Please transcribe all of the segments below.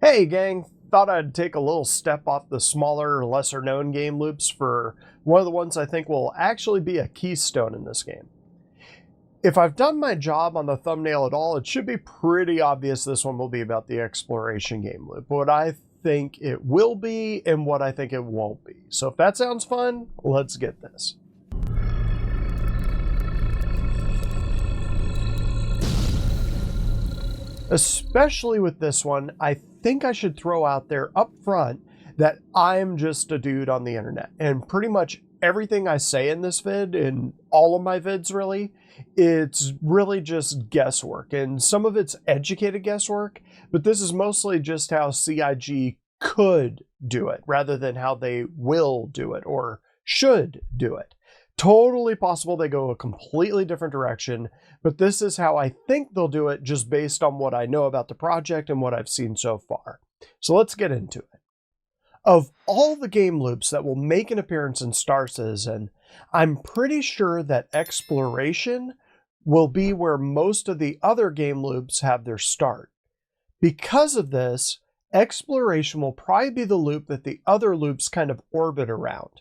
Hey gang, thought I'd take a little step off the smaller, lesser known game loops for one of the ones I think will actually be a keystone in this game. If I've done my job on the thumbnail at all, it should be pretty obvious this one will be about the exploration game loop, what I think it will be and what I think it won't be. So if that sounds fun, let's get this. Especially with this one, I think I should throw out there up front that I'm just a dude on the internet, and pretty much everything I say in this vid, in all of my vids really, it's really just guesswork, and some of it's educated guesswork, but this is mostly just how CIG could do it rather than how they will do it or should do it. Totally possible they go a completely different direction, but this is how I think they'll do it just based on what I know about the project and what I've seen so far. So let's get into it. Of all the game loops that will make an appearance in Star Citizen, I'm pretty sure that exploration will be where most of the other game loops have their start. Because of this, exploration will probably be the loop that the other loops kind of orbit around.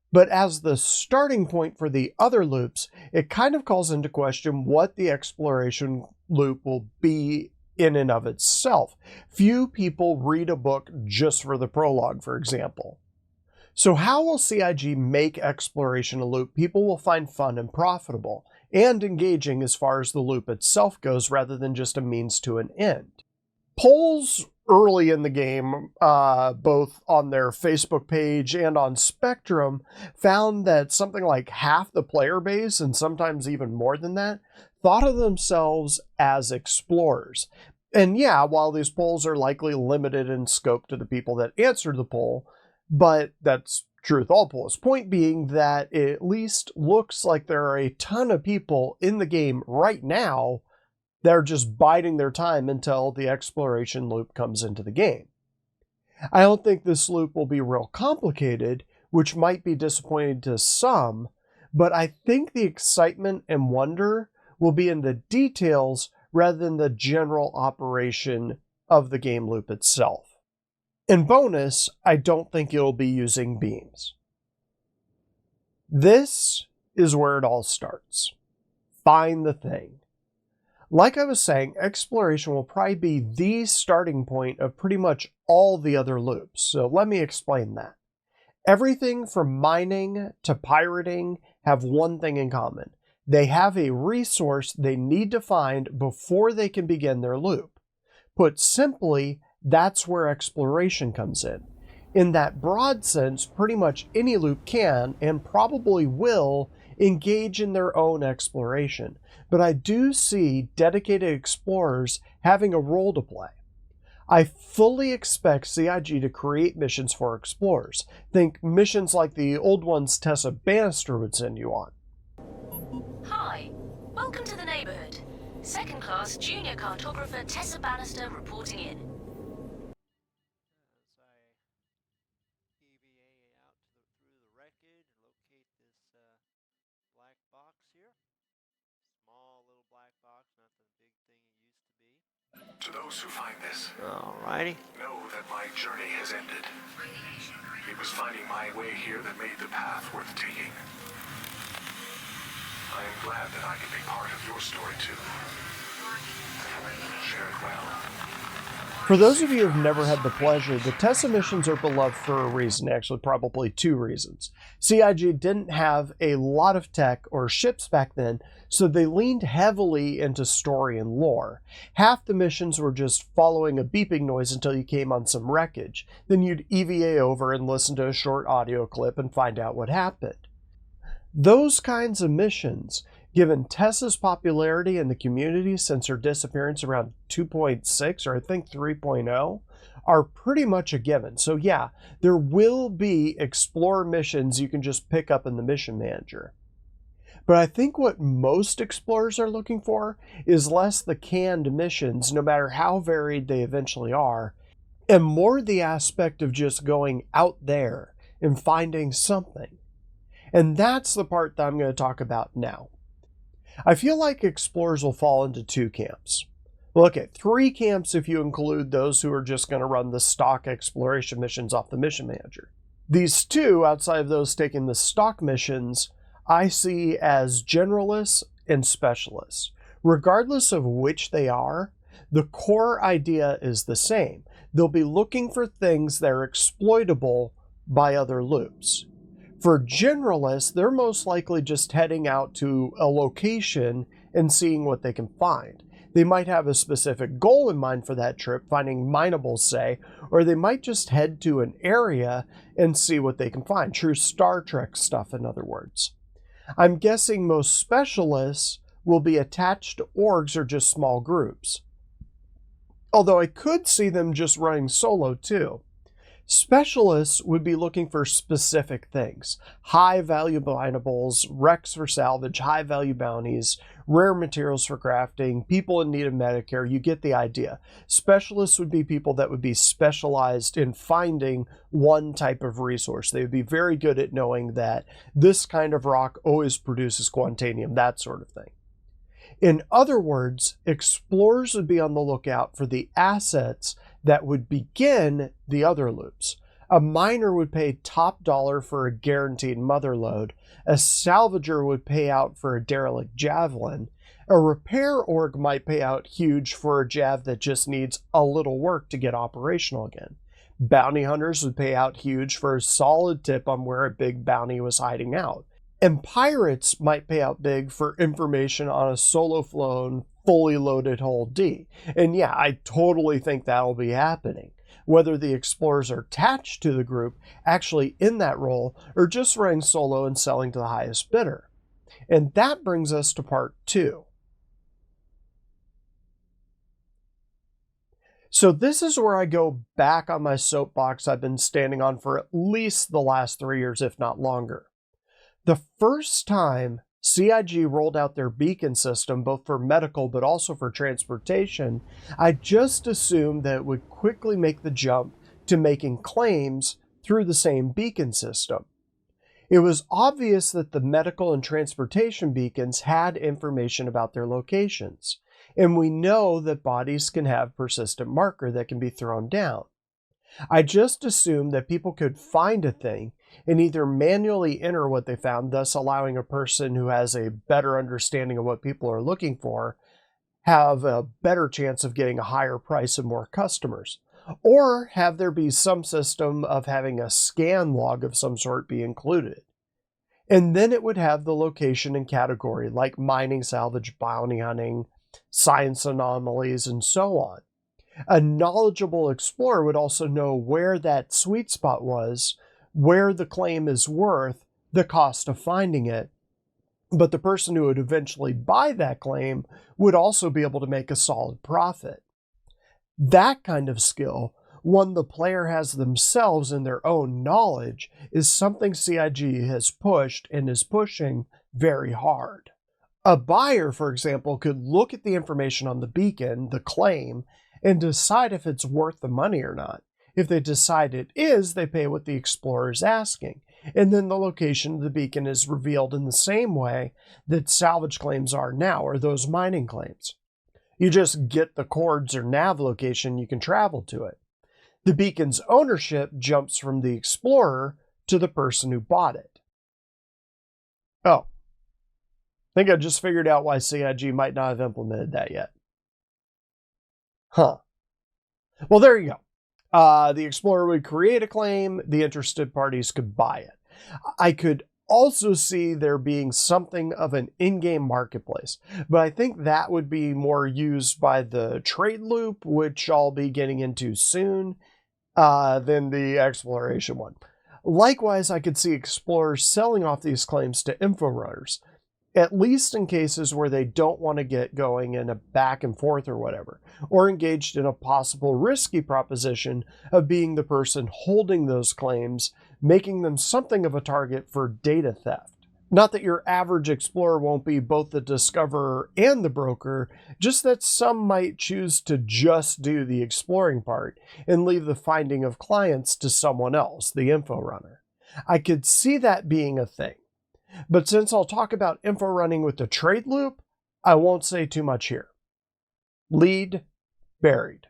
But as the starting point for the other loops, it kind of calls into question what the exploration loop will be in and of itself. Few people read a book just for the prologue, for example. So how will CIG make exploration a loop people will find fun and profitable, and engaging as far as the loop itself goes, rather than just a means to an end? Polls early in the game, both on their Facebook page and on Spectrum, found that something like half the player base, and sometimes even more than that, thought of themselves as explorers. And yeah, while these polls are likely limited in scope to the people that answered the poll, but that's true with all polls. Point being that it at least looks like there are a ton of people in the game right now they're just biding their time until the exploration loop comes into the game. I don't think this loop will be real complicated, which might be disappointing to some, but I think the excitement and wonder will be in the details rather than the general operation of the game loop itself. In bonus, I don't think it'll be using beams. This is where it all starts. Find the thing. Like I was saying, exploration will probably be the starting point of pretty much all the other loops, so let me explain that. Everything from mining to pirating have one thing in common. They have a resource they need to find before they can begin their loop. Put simply, that's where exploration comes in. In that broad sense, pretty much any loop can, and probably will, engage in their own exploration. But I do see dedicated explorers having a role to play. I fully expect CIG to create missions for explorers. Think missions like the old ones Tessa Bannister would send you on. Hi, welcome to the neighborhood. Second class junior cartographer Tessa Bannister reporting in. To those who find this, alrighty, know that my journey has ended. It was finding my way here that made the path worth taking. I am glad that I can be part of your story too. Share it well. For those of you who have never had the pleasure, the Tessa missions are beloved for a reason, actually probably two reasons. CIG didn't have a lot of tech or ships back then, so they leaned heavily into story and lore. Half the missions were just following a beeping noise until you came on some wreckage. Then you'd EVA over and listen to a short audio clip and find out what happened. Those kinds of missions, given Tessa's popularity in the community since her disappearance around 2.6 or I think 3.0, are pretty much a given. So yeah, there will be explorer missions you can just pick up in the mission manager. But I think what most explorers are looking for is less the canned missions, no matter how varied they eventually are, and more the aspect of just going out there and finding something. And that's the part that I'm going to talk about now. I feel like explorers will fall into two camps. Well, okay, 3 camps if you include those who are just going to run the stock exploration missions off the mission manager. These 2, outside of those taking the stock missions, I see as generalists and specialists. Regardless of which they are, the core idea is the same. They'll be looking for things that are exploitable by other loops. For generalists, they're most likely just heading out to a location and seeing what they can find. They might have a specific goal in mind for that trip, finding minables, say, or they might just head to an area and see what they can find. True Star Trek stuff, in other words. I'm guessing most specialists will be attached to orgs or just small groups. Although I could see them just running solo too. Specialists would be looking for specific things. High-value minables, wrecks for salvage, high-value bounties, rare materials for crafting, people in need of Medicare. You get the idea. Specialists would be people that would be specialized in finding one type of resource. They would be very good at knowing that this kind of rock always produces quantanium, that sort of thing. In other words, explorers would be on the lookout for the assets that would begin the other loops. A miner would pay top dollar for a guaranteed mother lode. A salvager would pay out for a derelict javelin. A repair org might pay out huge for a jav that just needs a little work to get operational again. Bounty hunters would pay out huge for a solid tip on where a big bounty was hiding out. And pirates might pay out big for information on a solo-flown, fully loaded Hull D. And yeah, I totally think that'll be happening. Whether the explorers are attached to the group, actually in that role, or just running solo and selling to the highest bidder. And that brings us to part 2. So this is where I go back on my soapbox I've been standing on for at least the last 3 years, if not longer. The first time CIG rolled out their beacon system, both for medical but also for transportation, I just assumed that it would quickly make the jump to making claims through the same beacon system. It was obvious that the medical and transportation beacons had information about their locations, and we know that bodies can have persistent marker that can be thrown down. I just assumed that people could find a thing and either manually enter what they found, thus allowing a person who has a better understanding of what people are looking for have a better chance of getting a higher price and more customers, or have there be some system of having a scan log of some sort be included. And then it would have the location and category like mining, salvage, bounty hunting, science anomalies, and so on. A knowledgeable explorer would also know where that sweet spot was, where the claim is worth, the cost of finding it. But the person who would eventually buy that claim would also be able to make a solid profit. That kind of skill, one the player has themselves in their own knowledge, is something CIG has pushed and is pushing very hard. A buyer, for example, could look at the information on the beacon, the claim, and decide if it's worth the money or not. If they decide it is, they pay what the explorer is asking, and then the location of the beacon is revealed in the same way that salvage claims are now, or those mining claims. You just get the coords or nav location, you can travel to it. The beacon's ownership jumps from the explorer to the person who bought it. Oh, I think I just figured out why CIG might not have implemented that yet. Huh. Well, there you go. The explorer would create a claim, the interested parties could buy it. I could also see there being something of an in-game marketplace, but I think that would be more used by the trade loop, which I'll be getting into soon, than the exploration one. Likewise, I could see explorers selling off these claims to info runners, at least in cases where they don't want to get going in a back and forth or whatever, or engaged in a possible risky proposition of being the person holding those claims, making them something of a target for data theft. Not that your average explorer won't be both the discoverer and the broker, just that some might choose to just do the exploring part and leave the finding of clients to someone else, the info runner. I could see that being a thing. But since I'll talk about info running with the trade loop, I won't say too much here. Lead buried.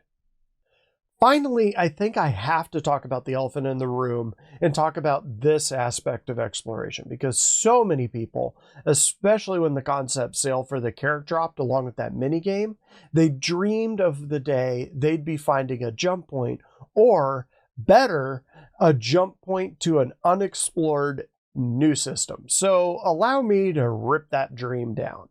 Finally, I think I have to talk about the elephant in the room and talk about this aspect of exploration, because so many people, especially when the concept sailed for the carrot dropped along with that minigame, they dreamed of the day they'd be finding a jump point, or better, a jump point to an unexplored new system. So allow me to rip that dream down.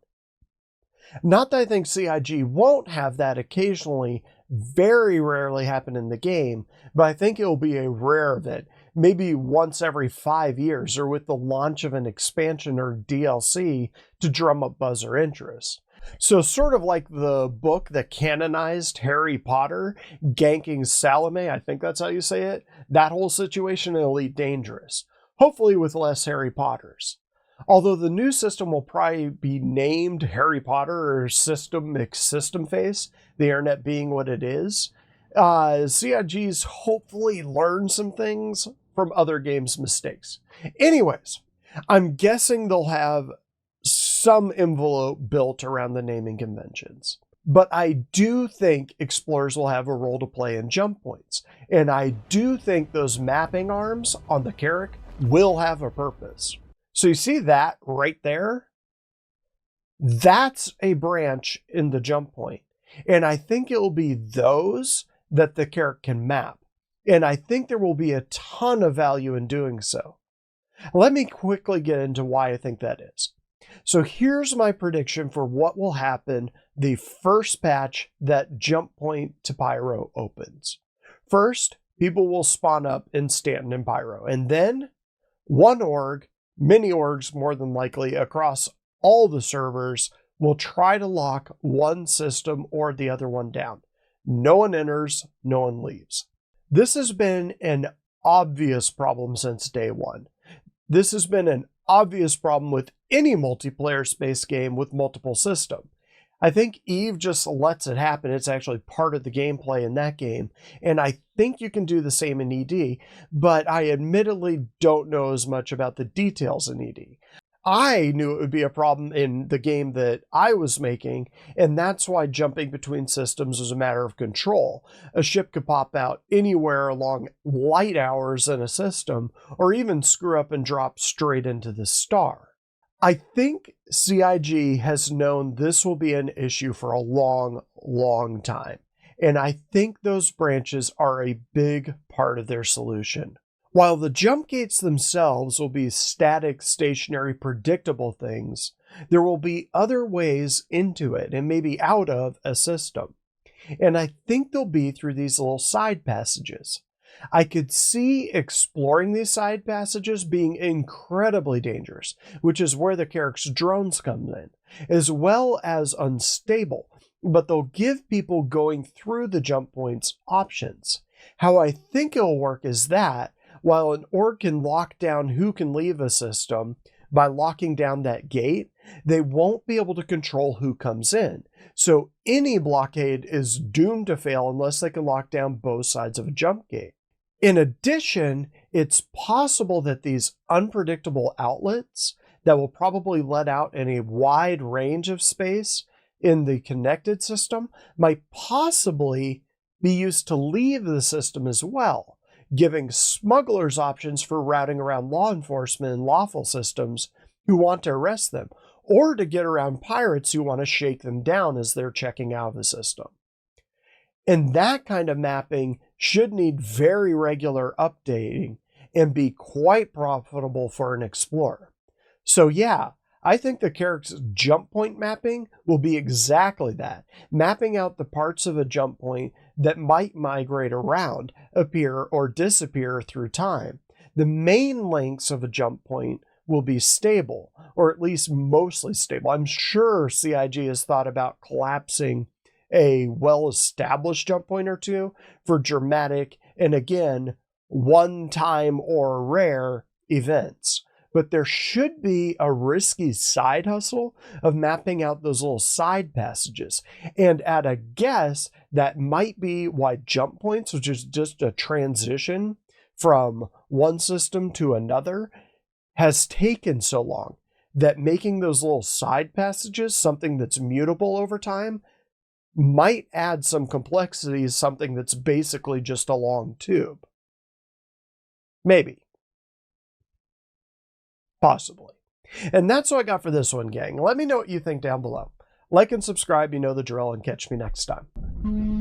Not that I think CIG won't have that occasionally, very rarely happen in the game, but I think it'll be a rare event, maybe once every 5 years, or with the launch of an expansion or DLC to drum up buzz or interest. So sort of like the book that canonized Harry Potter ganking Salome, I think that's how you say it, that whole situation in Elite Dangerous. Hopefully with less Harry Potters. Although the new system will probably be named Harry Potter or System McSystem Face, the internet being what it is, CIG's hopefully learned some things from other games' mistakes. Anyways, I'm guessing they'll have some envelope built around the naming conventions. But I do think explorers will have a role to play in jump points. And I do think those mapping arms on the Carrack will have a purpose. So you see that right there? That's a branch in the jump point. And I think it will be those that the Carrack can map. And I think there will be a ton of value in doing so. Let me quickly get into why I think that is. So here's my prediction for what will happen the first patch that jump point to Pyro opens. First, people will spawn up in Stanton and Pyro. And then one org, many orgs more than likely across all the servers, will try to lock one system or the other one down. No one enters, no one leaves. This has been an obvious problem since day one. This has been an obvious problem with any multiplayer space game with multiple systems. I think Eve just lets it happen. It's actually part of the gameplay in that game. And I think you can do the same in ED, but I admittedly don't know as much about the details in ED. I knew it would be a problem in the game that I was making, and that's why jumping between systems was a matter of control. A ship could pop out anywhere along light hours in a system, or even screw up and drop straight into the star. I think CIG has known this will be an issue for a long, long time, and I think those branches are a big part of their solution. While the jump gates themselves will be static, stationary, predictable things, there will be other ways into it and maybe out of a system. And I think they'll be through these little side passages. I could see exploring these side passages being incredibly dangerous, which is where the Carrack's drones come in, as well as unstable, but they'll give people going through the jump points options. How I think it'll work is that, while an org can lock down who can leave a system by locking down that gate, they won't be able to control who comes in. So any blockade is doomed to fail unless they can lock down both sides of a jump gate. In addition, it's possible that these unpredictable outlets that will probably let out in a wide range of space in the connected system might possibly be used to leave the system as well, giving smugglers options for routing around law enforcement and lawful systems who want to arrest them, or to get around pirates who want to shake them down as they're checking out of the system. And that kind of mapping should need very regular updating and be quite profitable for an explorer. So yeah, I think the Carrack's jump point mapping will be exactly that, mapping out the parts of a jump point that might migrate around, appear, or disappear through time. The main links of a jump point will be stable, or at least mostly stable. I'm sure CIG has thought about collapsing a well-established jump point or two for dramatic and, again, one-time or rare events. But there should be a risky side hustle of mapping out those little side passages. And at a guess, that might be why jump points, which is just a transition from one system to another, has taken so long, that making those little side passages something that's mutable over time might add some complexity as something that's basically just a long tube. Maybe. Possibly. And that's what I got for this one, gang. Let me know what you think down below. Like and subscribe, you know the drill, and catch me next time.